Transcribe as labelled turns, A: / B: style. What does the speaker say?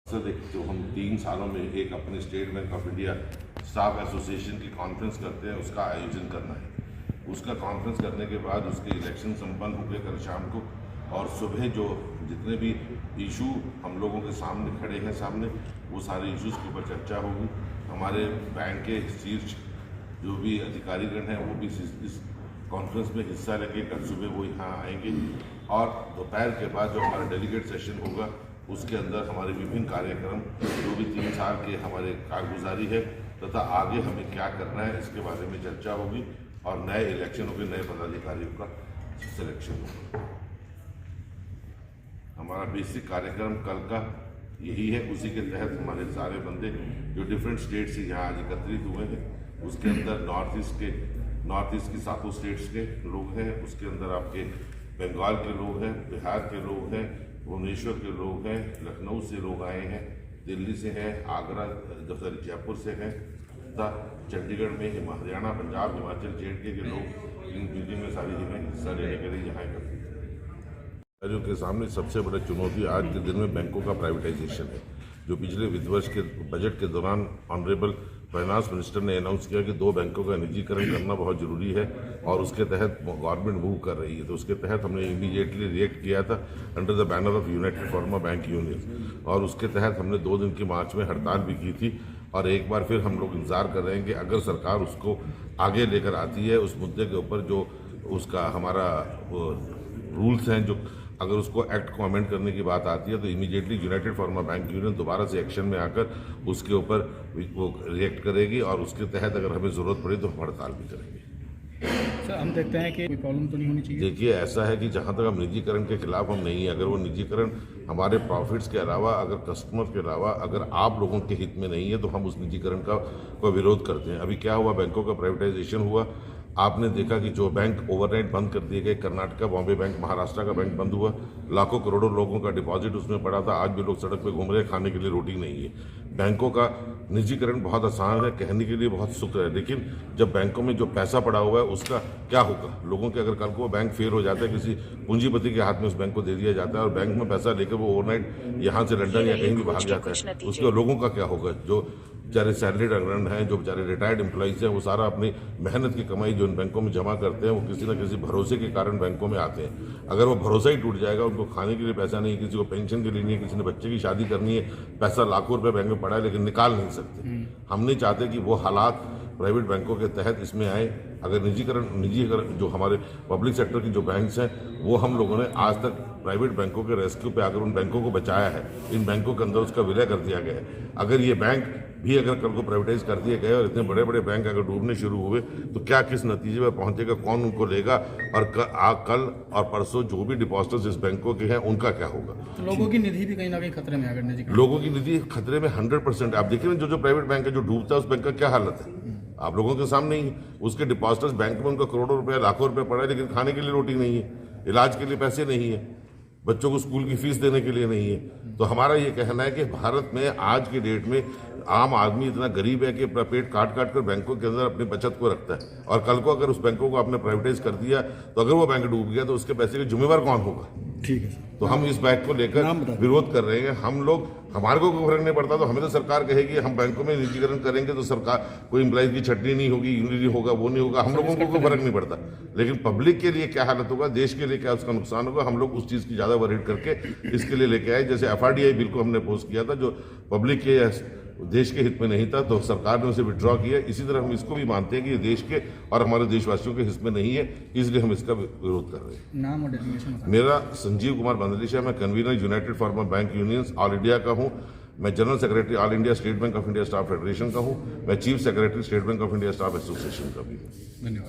A: तो हम 3 सालों में एक अपने state bank of India staff association की कॉन्फ्रेंस करते हैं, उसका आयोजन करना है। उसका कॉन्फ्रेंस करने के बाद उसके इलेक्शन संपन्न हो गए कल शाम को, और सुबह जो जितने भी इशू हम लोगों के सामने खड़े हैं सामने, वो सारे इश्यूज़ के ऊपर चर्चा होगी। हमारे बैंक के शीर्ष जो भी अधिकारीगण हैं वो भी इस कॉन्फ्रेंस में हिस्सा लेंगे। कल सुबह वो यहाँ आएंगे और दोपहर के बाद जो हमारा डेलीगेट सेशन होगा उसके अंदर हमारे विभिन्न कार्यक्रम जो भी 3 साल के हमारे कारगुजारी है तथा आगे हमें क्या करना है इसके बारे में चर्चा होगी, और नए इलेक्शन होंगे, नए पदाधिकारियों का सिलेक्शन होगा। हमारा बेसिक कार्यक्रम कल का यही है। उसी के तहत हमारे सारे बंदे जो डिफरेंट स्टेट से यहाँ आज एकत्रित हुए हैं, उसके अंदर नॉर्थ ईस्ट की 7 स्टेट्स के लोग हैं, उसके अंदर आपके बंगाल के लोग हैं, बिहार के लोग हैं, भुवनेश्वर के लोग हैं, लखनऊ से लोग आए हैं, दिल्ली से हैं, आगरा जयपुर से हैं तथा चंडीगढ़ में हरियाणा, पंजाब, हिमाचल, जेएंडके के लोग इन मीटिंग में सारी जगह हिस्सा लेने के लिए यहाँ एकत्रित हैं। जो के सामने सबसे बड़ी चुनौती आज के दिन में बैंकों का प्राइवेटाइजेशन है। जो पिछले वित्त वर्ष के बजट के दौरान ऑनरेबल फाइनेंस मिनिस्टर ने अनाउंस किया कि 2 बैंकों का निजीकरण करना बहुत ज़रूरी है और उसके तहत गवर्नमेंट मूव कर रही है, तो उसके तहत हमने इमीडिएटली रिएक्ट किया था under the banner of United farmer bank union, और उसके तहत हमने 2 दिन की मार्च में हड़ताल भी की थी। और एक बार फिर हम लोग इंतज़ार कर रहे हैं कि अगर सरकार उसको आगे लेकर आती है, उस मुद्दे के ऊपर जो उसका हमारा रूल्स हैं, जो अगर उसको एक्ट को अमेंड करने की बात आती है तो immediately United farmer bank union दोबारा से एक्शन में आकर उसके ऊपर वो रिएक्ट करेगी, और उसके तहत अगर हमें ज़रूरत पड़ी तो हम हड़ताल भी करेंगे।
B: सर, हम देखते हैं कि कोई प्रॉब्लम तो नहीं होनी चाहिए।
A: देखिए, ऐसा है कि जहाँ तक हम निजीकरण के खिलाफ हम नहीं है, अगर वो निजीकरण हमारे प्रॉफिट्स के अलावा, अगर कस्टमर के अलावा, अगर आप लोगों के हित में नहीं है तो हम उस निजीकरण का विरोध करते हैं। अभी क्या हुआ, बैंकों का प्राइवेटाइजेशन हुआ, आपने देखा कि जो बैंक ओवरनाइट बंद कर दिए गए, कर्नाटका, बॉम्बे बैंक, महाराष्ट्र का बैंक बंद हुआ, लाखों करोड़ों लोगों का डिपॉजिट उसमें पड़ा था। आज भी लोग सड़क पे घूम रहे हैं, खाने के लिए रोटी नहीं है। बैंकों का निजीकरण बहुत आसान है, कहने के लिए बहुत सुख है, लेकिन जब बैंकों में जो पैसा पड़ा हुआ है उसका क्या होगा। लोगों के अगर कल को बैंक फेल हो जाता है, किसी पूंजीपति के हाथ में उस बैंक को दे दिया जाता है और बैंक में पैसा लेकर वो ओवरनाइट यहाँ से लंदन या कहीं भी भाग जाता है, उसके लोगों का क्या होगा। जो बेचारे सैलरीड अर्नर हैं, जो बेचारे रिटायर्ड एम्प्लॉइज हैं, वो सारा अपनी मेहनत की कमाई जो इन बैंकों में जमा करते हैं, वो किसी न किसी भरोसे के कारण बैंकों में आते हैं। अगर वो भरोसा ही टूट जाएगा, उनको खाने के लिए पैसा नहीं, किसी को पेंशन के लिए नहीं है, किसी ने बच्चे की शादी करनी है, पैसा लाखों रुपए बैंक में पड़ा है लेकिन निकाल नहीं सकते। हम नहीं चाहते कि वो हालात प्राइवेट बैंकों के तहत इसमें आए। अगर निजीकरण जो हमारे पब्लिक सेक्टर की जो बैंक्स हैं, वो हम लोगों ने आज तक प्राइवेट बैंकों के रेस्क्यू पे आकर उन बैंकों को बचाया है। इन बैंकों के अंदर उसका विलय कर दिया गया है। अगर ये बैंक भी अगर कल को प्राइवेटाइज कर दिए गए और इतने बड़े बड़े बैंक अगर डूबने शुरू हुए तो क्या किस नतीजे पर पहुंचेगा, कौन उनको लेगा, और कल और परसों जो भी डिपॉजिटर्स इस बैंकों के हैं उनका क्या होगा।
B: तो लोगों की निधि भी कहीं ना कहीं खतरे में, अगर
A: लोगों की निधि खतरे में 100%। आप देखिए ना, जो प्राइवेट बैंक है जो डूबता है उस बैंक का क्या हालत है, आप लोगों के सामने ही। उसके डिपॉजिटर्स बैंक में, उनका करोड़ों रुपए, लाखों रुपए पड़ा है, लेकिन खाने के लिए रोटी नहीं है, इलाज के लिए पैसे नहीं है, बच्चों को स्कूल की फीस देने के लिए नहीं है। तो हमारा ये कहना है कि भारत में आज की डेट में आम आदमी इतना गरीब है कि अपना पेट काट काट कर बैंकों के अंदर अपनी बचत को रखता है, और कल को अगर उस बैंकों को आपने प्राइवेटाइज कर दिया तो अगर वो बैंक डूब गया तो उसके पैसे के जिम्मेवार कौन होगा।
B: ठीक है,
A: तो हम इस बैंक को लेकर विरोध कर रहे हैं। हम लोग, हमारे को कोई फर्क नहीं पड़ता, तो हमें तो सरकार कहेगी हम बैंकों में निजीकरण करेंगे तो सरकार कोई एम्प्लॉइज की छटनी नहीं होगी, यूनिटी होगा, वो नहीं होगा, हम लोगों को कोई फर्क नहीं पड़ता। लेकिन पब्लिक के लिए क्या हालत होगा, देश के लिए क्या उसका नुकसान होगा, हम लोग उस चीज़ की ज़्यादा वरीड करके इसके लिए लेके आए। जैसे FRDI बिल को हमने पोस्ट किया था जो पब्लिक के देश के हित में नहीं था, तो सरकार ने उसे विड्रॉ किया। इसी तरह हम इसको भी मानते हैं कि ये देश के और हमारे देशवासियों के हित में नहीं है, इसलिए हम इसका विरोध कर रहे हैं।
B: नाम और डेजिग्नेशन? मेरा
A: संजीव कुमार बंदलिशा, मैं convener United farmer bank unions all India का हूँ। मैं general secretary all India state bank of India staff federation का हूँ। मैं chief secretary state bank of India staff association का भी हूँ।
B: धन्यवाद।